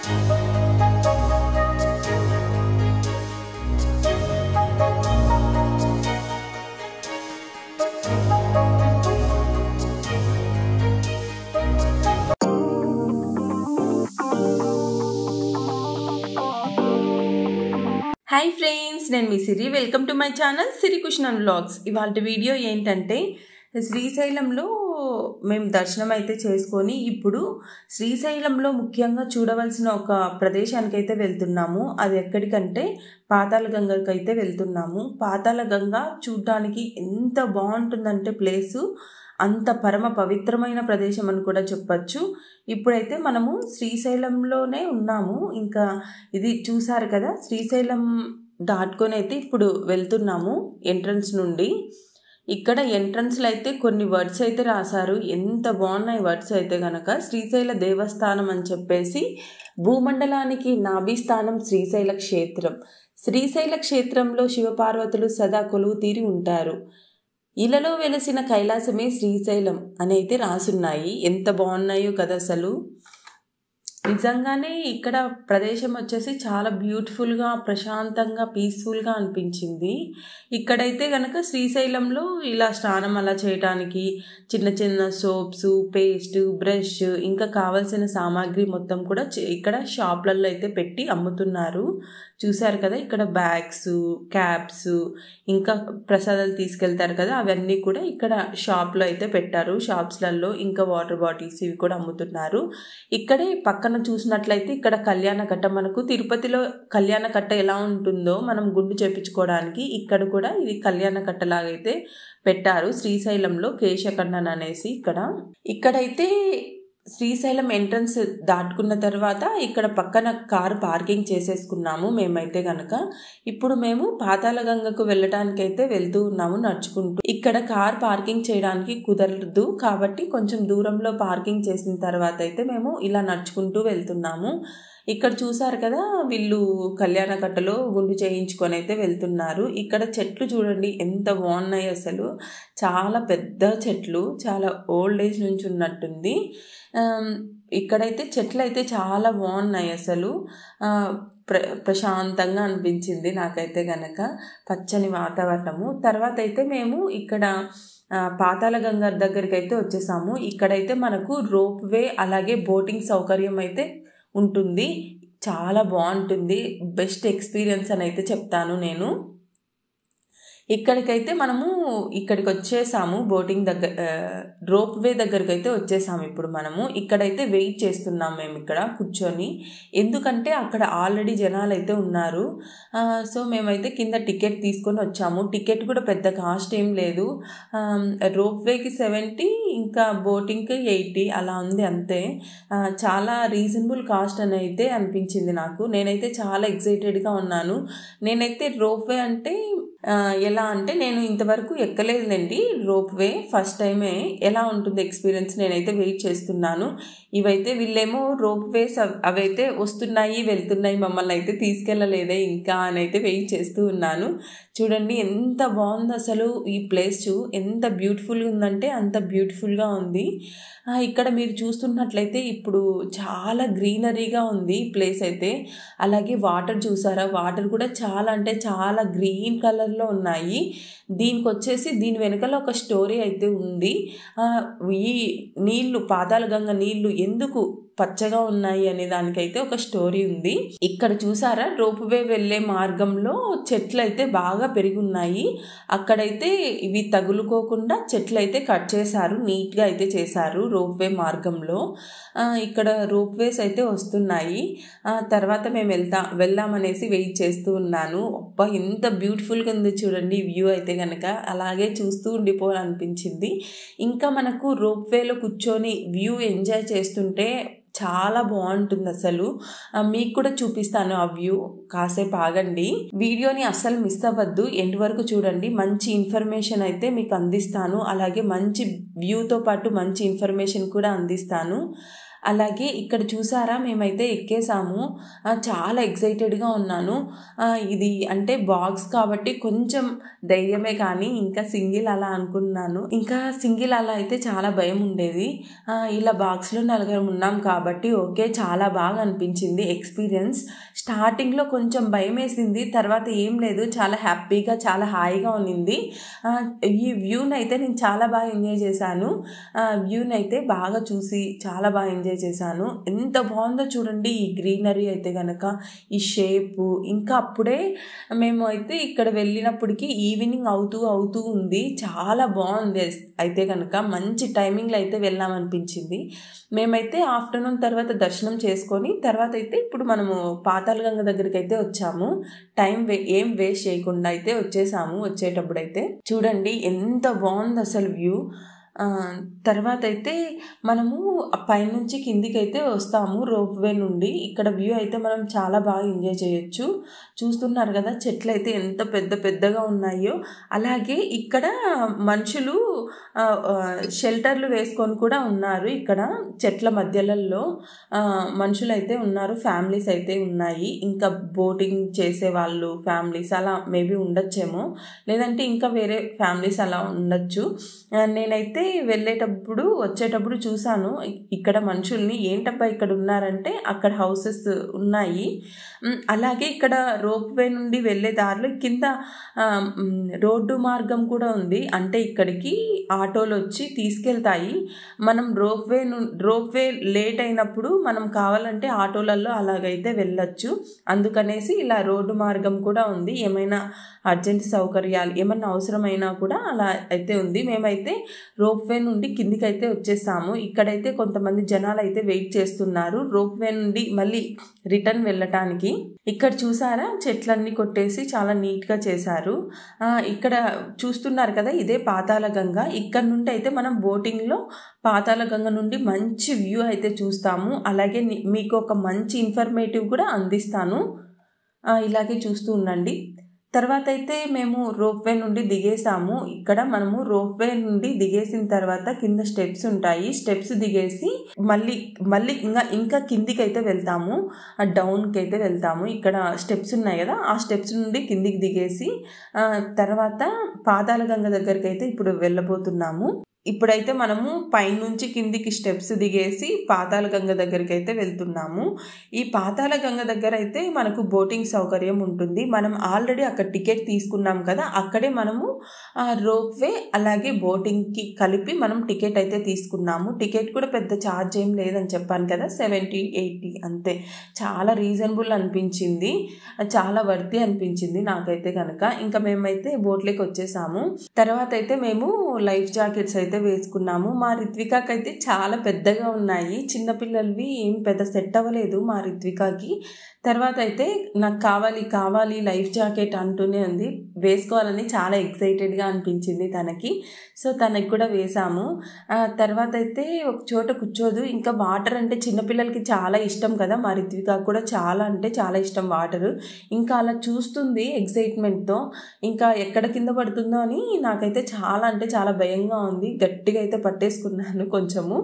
Hi friends, నేను మీ Siri. Welcome to my channel Siri కుషన్ వ్లాగ్స్. ఇవాళ వీడియో ఏంటంటే, శ్రీశైలంలో మేము దర్శనం అయితే చేసుకొని ఇప్పుడు శ్రీశైలంలో ముఖ్యంగా చూడవలసిన ఒక ప్రదేశానికి అయితే వెళ్తున్నాము. అది ఎక్కడికంటే పాతాళగంగకి అయితే వెళ్తున్నాము. పాతాళగంగ చూడడానికి ఎంత బాగుంటుందంటే ప్లేసు, అంత పరమ పవిత్రమైన ప్రదేశం అని కూడా చెప్పచ్చు. ఇప్పుడైతే మనము శ్రీశైలంలోనే ఉన్నాము. ఇంకా ఇది చూసారు కదా, శ్రీశైలం దాటుకొని అయితే ఇప్పుడు వెళ్తున్నాము ఎంట్రన్స్ నుండి. ఇక్కడ ఎంట్రన్స్లో అయితే కొన్ని వర్డ్స్ అయితే రాశారు. ఎంత బాగున్నాయి వర్డ్స్ అయితే గనక. శ్రీశైల దేవస్థానం అని చెప్పేసి, భూమండలానికి నాభిస్థానం శ్రీశైల క్షేత్రం. శ్రీశైల క్షేత్రంలో శివపార్వతులు సదా కొలువు తీరి ఉంటారు. ఇలలో వెలసిన కైలాసమే శ్రీశైలం అని అయితే రాసున్నాయి. ఎంత బాగున్నాయో కదా అసలు. నిజంగానే ఇక్కడ ప్రదేశం వచ్చేసి చాలా బ్యూటిఫుల్గా, ప్రశాంతంగా, పీస్ఫుల్గా అనిపించింది. ఇక్కడైతే కనుక శ్రీశైలంలో ఇలా స్నానం అలా చేయడానికి చిన్న చిన్న సోప్స్, పేస్ట్, బ్రష్, ఇంకా కావాల్సిన సామాగ్రి మొత్తం కూడా ఇక్కడ షాప్లలో అయితే పెట్టి అమ్ముతున్నారు. చూసారు కదా, ఇక్కడ బ్యాగ్స్, క్యాప్స్, ఇంకా ప్రసాదాలు తీసుకెళ్తారు కదా, అవన్నీ కూడా ఇక్కడ షాప్లో అయితే పెట్టారు. షాప్స్లలో ఇంకా వాటర్ బాటిల్స్ ఇవి కూడా అమ్ముతున్నారు. ఇక్కడే పక్కన చూసినట్లయితే ఇక్కడ కళ్యాణకట్ట, మనకు తిరుపతిలో కళ్యాణకట్ట ఎలా ఉంటుందో మనం గుండు చేపించుకోవడానికి ఇక్కడ కూడా ఇది కళ్యాణకట్ట లాగైతే పెట్టారు. శ్రీశైలంలో కేశఖండన్ అనేసి ఇక్కడైతే శ్రీశైలం ఎంట్రన్స్ దాటుకున్న తర్వాత ఇక్కడ పక్కన కారు పార్కింగ్ చేసేసుకున్నాము మేమైతే కనుక. ఇప్పుడు మేము పాతాళగంగకు వెళ్ళడానికి అయితే వెళ్తూ ఉన్నాము నడుచుకుంటూ. ఇక్కడ కార్ పార్కింగ్ చేయడానికి కుదరదు కాబట్టి కొంచెం దూరంలో పార్కింగ్ చేసిన తర్వాత అయితే మేము ఇలా నడుచుకుంటూ వెళ్తున్నాము. ఇక్కడ చూసారు కదా, వీళ్ళు కళ్యాణకట్టలో గుండు చేయించుకొని అయితే వెళ్తున్నారు. ఇక్కడ చెట్లు చూడండి ఎంత బాగున్నాయి అసలు. చాలా పెద్ద చెట్లు, చాలా ఓల్డ్ ఏజ్ నుంచి ఉన్నట్టుంది. ఇక్కడైతే చెట్లు అయితే చాలా బాగున్నాయి అసలు. ప్రశాంతంగా అనిపించింది నాకైతే గనక, పచ్చని వాతావరణము. తర్వాత అయితే మేము ఇక్కడ పాతాళగంగ దగ్గరికి అయితే వచ్చేసాము. ఇక్కడైతే మనకు రోప్ వే అలాగే బోటింగ్ సౌకర్యం అయితే ఉంటుంది. చాలా బాగుంటుంది, బెస్ట్ ఎక్స్పీరియన్స్ అని అయితే చెప్తాను నేను. ఇక్కడికైతే మనము ఇక్కడికి వచ్చేసాము, బోటింగ్ దగ్గర రోప్ వే దగ్గరికి అయితే వచ్చేసాము. ఇప్పుడు మనము ఇక్కడైతే వెయిట్ చేస్తున్నాం మేము ఇక్కడ కూర్చొని, ఎందుకంటే అక్కడ ఆల్రెడీ జనాలు అయితే ఉన్నారు. సో మేమైతే కింద టికెట్ తీసుకొని వచ్చాము. టికెట్ కూడా పెద్ద కాస్ట్ ఏం లేదు. రోప్ వేకి 70, ఇంకా బోటింగ్కి 80 అలా ఉంది అంతే. చాలా రీజనబుల్ కాస్ట్ అని అయితే అనిపించింది నాకు. నేనైతే చాలా ఎక్సైటెడ్గా ఉన్నాను. నేనైతే రోప్ వే అంటే ఎలా అంటే నేను ఇంతవరకు ఎక్కలేదండి రోప్ వే, ఫస్ట్ టైమే. ఎలా ఉంటుంది ఎక్స్పీరియన్స్ నేనైతే వెయిట్ చేస్తున్నాను. ఇవైతే వీళ్ళేమో రోప్ వేస్ అవైతే వస్తున్నాయి వెళ్తున్నాయి, మమ్మల్ని అయితే తీసుకెళ్ళలేదే ఇంకా అని అయితే వెయిట్ చేస్తూ ఉన్నాను. చూడండి ఎంత బాగుంది అసలు ఈ ప్లేస్. ఎంత బ్యూటిఫుల్గా ఉందంటే అంత బ్యూటిఫుల్గా ఉంది. ఇక్కడ మీరు చూస్తున్నట్లయితే ఇప్పుడు చాలా గ్రీనరీగా ఉంది ఈ ప్లేస్ అయితే. అలాగే వాటర్ చూసారా, వాటర్ కూడా చాలా అంటే చాలా గ్రీన్ కలర్లో ఉన్నాయి. దీనికి వచ్చేసి దీని వెనకాల ఒక స్టోరీ అయితే ఉంది. ఈ నీళ్లు, పాతాళగంగ నీళ్లు ఎందుకు పచ్చగా ఉన్నాయి అనే దానికైతే ఒక స్టోరీ ఉంది. ఇక్కడ చూసారా, రోప్ వే వెళ్ళే మార్గంలో చెట్లు అయితే బాగా పెరిగి ఉన్నాయి. అక్కడైతే ఇవి తగులుకోకుండా చెట్లు అయితే కట్ చేశారు, నీట్గా అయితే చేశారు రోప్ వే మార్గంలో. ఇక్కడ రోప్ వేస్ అయితే వస్తున్నాయి. తర్వాత మేము వెళ్దామనేసి వెయిట్ చేస్తూ ఉన్నాను. అబ్బా ఎంత బ్యూటిఫుల్గా ఉంది చూడండి వ్యూ అయితే కనుక, అలాగే చూస్తూ ఉండిపోవాలనిపించింది. ఇంకా మనకు రోప్ వేలో కూర్చొని వ్యూ ఎంజాయ్ చేస్తుంటే చాలా బాగుంటుంది అసలు. మీకు కూడా చూపిస్తాను ఆ వ్యూ, కాసేపు ఆగండి. వీడియోని అస్సలు మిస్ అవ్వద్దు, ఎండ్ వరకు చూడండి. మంచి ఇన్ఫర్మేషన్ అయితే మీకు అందిస్తాను, అలాగే మంచి వ్యూతో పాటు మంచి ఇన్ఫర్మేషన్ కూడా అందిస్తాను. అలాగే ఇక్కడ చూసారా మేమైతే ఎక్కేసాము. చాలా ఎక్సైటెడ్గా ఉన్నాను. ఇది అంటే బాక్స్ కాబట్టి కొంచెం ధైర్యమే, కానీ ఇంకా సింగిల్ అలా అనుకున్నాను. ఇంకా సింగిల్ అలా అయితే చాలా భయం ఉండేది. ఇలా బాక్స్లో నలుగురు ఉన్నాం కాబట్టి ఓకే, చాలా బాగా అనిపించింది ఎక్స్పీరియన్స్. స్టార్టింగ్లో కొంచెం భయం వేసింది, తర్వాత ఏం లేదు, చాలా హ్యాపీగా చాలా హాయిగా ఉన్నింది. ఈ వ్యూని అయితే నేను చాలా బాగా ఎంజాయ్ చేశాను. వ్యూని అయితే బాగా చూసి చాలా బాగా ఎంజాయ్ చేశాను. ఎంత బాగుందో చూడండి ఈ గ్రీనరీ అయితే కనుక, ఈ షేపు. ఇంకా అప్పుడే మేము అయితే ఇక్కడ వెళ్ళినప్పటికీ ఈవినింగ్ అవుతూ ఉంది. చాలా బాగుంది అయితే కనుక, మంచి టైమింగ్లో అయితే వెళ్ళామనిపించింది. మేమైతే ఆఫ్టర్నూన్ తర్వాత దర్శనం చేసుకొని తర్వాత అయితే ఇప్పుడు మనము పాతాళగంగ దగ్గరికి అయితే వచ్చాము. టైం ఏం వేస్ట్ చేయకుండా అయితే వచ్చేసాము. వచ్చేటప్పుడు అయితే చూడండి ఎంత బాగుంది అసలు వ్యూ. తర్వాత అయితే మనము పైనుంచి కిందికి అయితే వస్తాము రోప్వే నుండి. ఇక్కడ వ్యూ అయితే మనం చాలా బాగా ఎంజాయ్ చేయొచ్చు. చూస్తున్నారు కదా చెట్లు అయితే ఎంత పెద్దగా ఉన్నాయో. అలాగే ఇక్కడ మనుషులు షెల్టర్లు వేసుకొని కూడా ఉన్నారు. ఇక్కడ చెట్ల మధ్యలలో మనుషులు అయితే ఉన్నారు, ఫ్యామిలీస్ అయితే ఉన్నాయి. ఇంకా బోటింగ్ చేసే వాళ్ళు ఫ్యామిలీస్ అలా మేబీ ఉండొచ్చేమో, లేదంటే ఇంకా వేరే ఫ్యామిలీస్ అలా ఉండొచ్చు. నేనైతే వెళ్ళేటప్పుడు వచ్చేటప్పుడు చూసాను ఇక్కడ మనుషుల్ని. ఏంటబ్బా ఇక్కడ ఉన్నారంటే అక్కడ హౌసెస్ ఉన్నాయి. అలాగే ఇక్కడ రోప్వే నుండి వెళ్ళే దారిలో కింద రోడ్డు మార్గం కూడా ఉంది. అంటే ఇక్కడికి ఆటోలు వచ్చి తీసుకెళ్తాయి. మనం రోప్వే లేట్ అయినప్పుడు మనం కావాలంటే ఆటోలలో అలాగైతే వెళ్ళొచ్చు. అందుకనేసి ఇలా రోడ్డు మార్గం కూడా ఉంది. ఏమైనా అర్జెంట్ సౌకర్యాలు ఏమన్నా అవసరమైనా కూడా అలా అయితే ఉంది. మేమైతే రోప్వే నుండి కిందికి అయితే వచ్చేసాము. ఇక్కడైతే కొంతమంది జనాలు అయితే వెయిట్ చేస్తున్నారు రోప్వే నుండి మళ్ళీ రిటర్న్ వెళ్ళటానికి. ఇక్కడ చూసారా చెట్లన్నీ కొట్టేసి చాలా నీట్గా చేశారు. ఇక్కడ చూస్తున్నారు కదా ఇదే పాతాళగంగ. ఇక్కడ నుండి అయితే మనం బోటింగ్లో పాతాళగంగ నుండి మంచి వ్యూ అయితే చూస్తాము. అలాగే మీకు ఒక మంచి ఇన్ఫర్మేటివ్ కూడా అందిస్తాను. ఇలాగే చూస్తూ ఉండండి. తర్వాత అయితే మేము రోప్వే నుండి దిగేసాము. ఇక్కడ మనము రోప్వే నుండి దిగేసిన తర్వాత కింద స్టెప్స్ ఉంటాయి. స్టెప్స్ దిగేసి మళ్ళీ ఇంకా కిందికి అయితే వెళ్తాము, డౌన్కి అయితే వెళ్తాము. ఇక్కడ స్టెప్స్ ఉన్నాయి కదా, ఆ స్టెప్స్ నుండి కిందికి దిగేసి తర్వాత పాతాళగంగ దగ్గరికి అయితే ఇప్పుడు వెళ్ళబోతున్నాము. ఇప్పుడైతే మనము పైనుంచి కిందికి స్టెప్స్ దిగేసి పాతాళగంగ దగ్గరికి అయితే వెళ్తున్నాము. ఈ పాతాళగంగ దగ్గర అయితే మనకు బోటింగ్ సౌకర్యం ఉంటుంది. మనం ఆల్రెడీ అక్కడ టికెట్ తీసుకున్నాం కదా, అక్కడే మనము రోప్వే అలాగే బోటింగ్కి కలిపి మనం టికెట్ అయితే తీసుకున్నాము. టికెట్ కూడా పెద్ద ఛార్జ్ ఏం లేదని చెప్పాను కదా, 70-80 అంతే. చాలా రీజనబుల్ అనిపించింది, చాలా వర్తి అనిపించింది నాకైతే కనుక. ఇంకా మేమైతే బోట్లోకి వచ్చేసాము. తర్వాత అయితే మేము లైఫ్ జాకెట్స్ అయితే వేసుకున్నాము. మా రిత్వికాకి అయితే చాలా పెద్దగా ఉన్నాయి, చిన్నపిల్లలవి ఏం పెద్ద సెట్ అవ్వలేదు మా రిత్వికాకి. తర్వాత అయితే నాకు కావాలి లైఫ్ జాకెట్ అంటూనే ఉంది. వేసుకోవాలని చాలా ఎక్సైటెడ్గా అనిపించింది తనకి. సో తనకి కూడా వేసాము. తర్వాత అయితే ఒక చోట కూర్చోదు. ఇంకా వాటర్ అంటే చిన్నపిల్లలకి చాలా ఇష్టం కదా, మా రిత్వికాకి కూడా చాలా అంటే చాలా ఇష్టం వాటరు. ఇంకా అలా చూస్తుంది ఎక్సైట్మెంట్తో. ఇంకా ఎక్కడ కింద పడుతుందో అని నాకైతే చాలా అంటే చాలా భయంగా ఉంది. గట్టిగా అయితే పట్టేసుకున్నాను కొంచెము.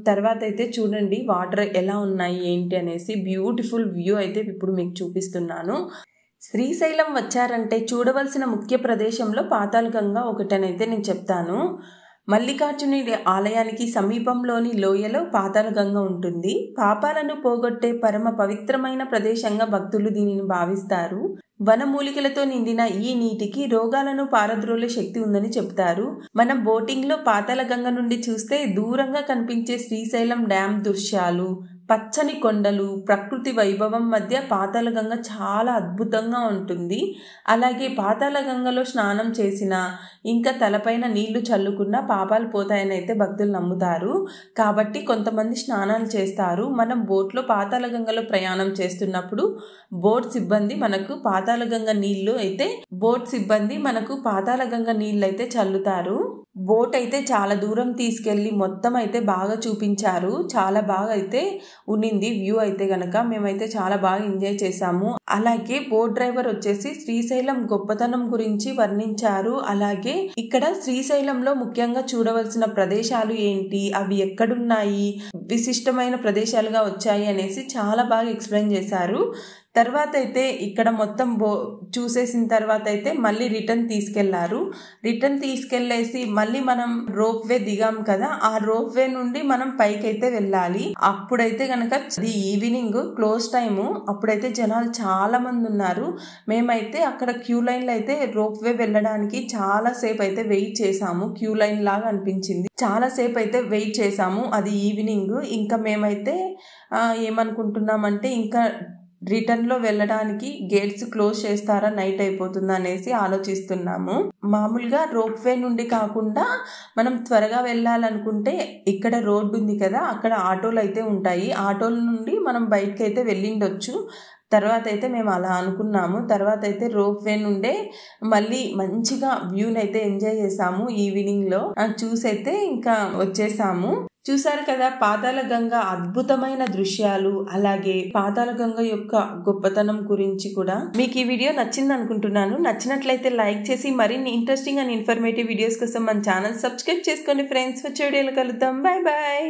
తర్వాత అయితే చూడండి వాటర్ ఎలా ఉన్నాయి ఏంటి అనేసి బ్యూటిఫుల్ వ్యూ అయితే ఇప్పుడు మీకు చూపిస్తున్నాను. శ్రీశైలం వచ్చారంటే చూడవలసిన ముఖ్య ప్రదేశంలో పాతాళగంగ ఒకటనైతే నేను చెప్తాను. మల్లికార్జునుడి ఆలయానికి సమీపంలోని లోయలో పాతాళగంగ ఉంటుంది. పాపాలను పోగొట్టే పరమ పవిత్రమైన ప్రదేశంగా భక్తులు దీనిని భావిస్తారు. వనమూలికలతో నిండిన ఈ నీటికి రోగాలను పారద్రోలే శక్తి ఉందని చెప్తారు. మనం బోటింగ్లో పాతాళగంగ నుండి చూస్తే దూరంగా కనిపించే శ్రీశైలం డ్యామ్ దృశ్యాలు, పచ్చని కొండలు, ప్రకృతి వైభవం మధ్య పాతాళగంగ చాలా అద్భుతంగా ఉంటుంది. అలాగే పాతాళగంగలో స్నానం చేసిన ఇంకా తలపైన నీళ్లు చల్లుకున్న పాపాలు పోతాయని అయితే భక్తులు నమ్ముతారు. కాబట్టి కొంతమంది స్నానాలు చేస్తారు. మనం బోట్లో పాతాళగంగలో ప్రయాణం చేస్తున్నప్పుడు బోట్ సిబ్బంది మనకు పాతాళగంగ నీళ్లు అయితే చల్లుతారు. బోట్ అయితే చాలా దూరం తీసుకెళ్ళి మొత్తం అయితే బాగా చూపించారు. చాలా బాగా అయితే ఉన్నింది వ్యూ అయితే గనక. మేమైతే చాలా బాగా ఎంజాయ్ చేసాము. అలాగే బోట్ డ్రైవర్ వచ్చేసి శ్రీశైలం గొప్పతనం గురించి వర్ణించారు. అలాగే ఇక్కడ శ్రీశైలంలో ముఖ్యంగా చూడవలసిన ప్రదేశాలు ఏంటి, అవి ఎక్కడున్నాయి, విశిష్టమైన ప్రదేశాలుగా వచ్చాయి అనేసి చాలా బాగా ఎక్స్ప్లెయిన్ చేశారు. తర్వాత అయితే ఇక్కడ మొత్తం చూసేసిన తర్వాత అయితే మళ్ళీ రిటర్న్ తీసుకెళ్ళేసి మళ్ళీ మనం రోప్ వే దిగాం కదా, ఆ రోప్ వే నుండి మనం పైకి అయితే వెళ్ళాలి. అప్పుడైతే కనుక అది ఈవినింగ్ క్లోజ్ టైము, అప్పుడైతే జనాలు చాలా మంది ఉన్నారు. మేమైతే అక్కడ క్యూ లైన్లో అయితే రోప్ వే వెళ్ళడానికి చాలా సేపు అయితే వెయిట్ చేసాము. క్యూ లైన్ లాగా అనిపించింది. చాలా సేపు అయితే వెయిట్ చేసాము. అది ఈవినింగ్. ఇంకా మేమైతే ఏమనుకుంటున్నామంటే ఇంకా రిటర్న్లో వెళ్ళడానికి గేట్స్ క్లోజ్ చేస్తారా, నైట్ అయిపోతుందా అనేసి ఆలోచిస్తున్నాము. మామూలుగా రోప్ వే నుండి కాకుండా మనం త్వరగా వెళ్ళాలనుకుంటే ఇక్కడ రోడ్డు ఉంది కదా, అక్కడ ఆటోలు అయితే ఉంటాయి. ఆటోల నుండి మనం బయటకు అయితే వెళ్ళిండొచ్చు. తర్వాత అయితే మేము అలా అనుకున్నాము. తర్వాత అయితే రోప్ వే నుండే మళ్ళీ మంచిగా వ్యూని అయితే ఎంజాయ్ చేసాము. ఈవినింగ్లో చూసైతే ఇంకా వచ్చేసాము. చూసారు కదా పాతాళ గంగ అద్భుతమైన దృశ్యాలు, అలాగే పాతాళ గంగ యొక్క గొప్పతనం గురించి కూడా. మీకు ఈ వీడియో నచ్చింది అనుకుంటున్నాను. నచ్చినట్లయితే లైక్ చేసి మరిన్ని ఇంట్రెస్టింగ్ అండ్ ఇన్ఫర్మేటివ్ వీడియోస్ కోసం మన ఛానల్ సబ్స్క్రైబ్ చేసుకోండి ఫ్రెండ్స్. వచ్చే వీడియోలో కలుద్దాం. Bye bye.